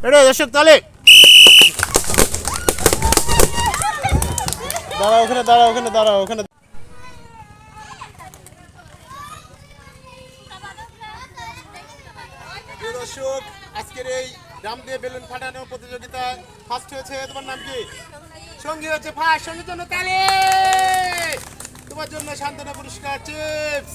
এটা দর্শক তাহলে দাঁড়াও ওখানে, দাঁড়াও ওখানে, দাঁড়াও ওখানে। দর্শক আজকের এই ড্রাম দিয়ে বেলুন ফাটানো প্রতিযোগিতায় ফার্স্ট হয়েছে, তোমার নাম কি? সঙ্গী হচ্ছে ফার্স্ট, সঙ্গীর জন্য তালি। তোমার জন্য সান্ত্বনা পুরস্কার চিপস।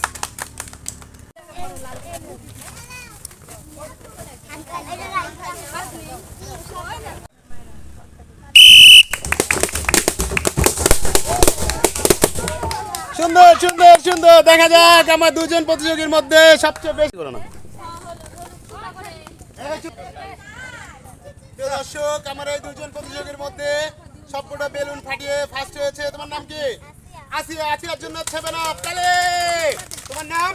সুন্দর সুন্দর সুন্দর। দেখা যাক আমার দুজন প্রতিযোগীর মধ্যে সবচেয়ে বেশি করো না। দর্শক আমার এই দুজন প্রতিযোগীর মধ্যে সবকটা বেলুন ফাটিয়ে ফার্স্ট হয়েছে, তোমার নাম কি? আসিয়া। আসিয়ার জন্য 7 আপ তালে। তোমার নাম?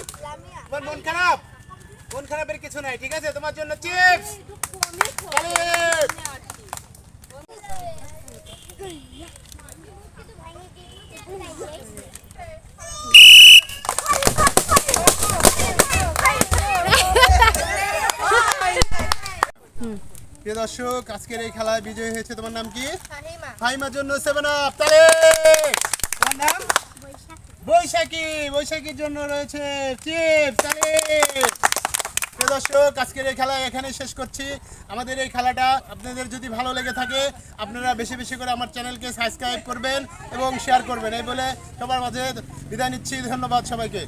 তোমার মন খারাপ? মন খারাপের কিছু নাই, ঠিক আছে, তোমার জন্য চিপস তালে। প্রিয় দর্শক আজকের এই খেলায় বিজয়ী হয়েছে, তোমার নাম কি? ফাহিমার জন্য 7 আপ তালে। তোমার নাম? বৈশাখী। বৈশাখীর জন্য রয়েছে চিপস তালে। প্রিয় দর্শক আজকের এই খেলা এখানে শেষ করছি। আমাদের এই খেলাটা আপনাদের যদি ভালো লেগে থাকে আপনারা বেশি বেশি করে আমার চ্যানেলকে সাবস্ক্রাইব করবেন এবং শেয়ার করবেন। এই বলে সবার মাঝে বিদায় নিচ্ছি। ধন্যবাদ সবাইকে।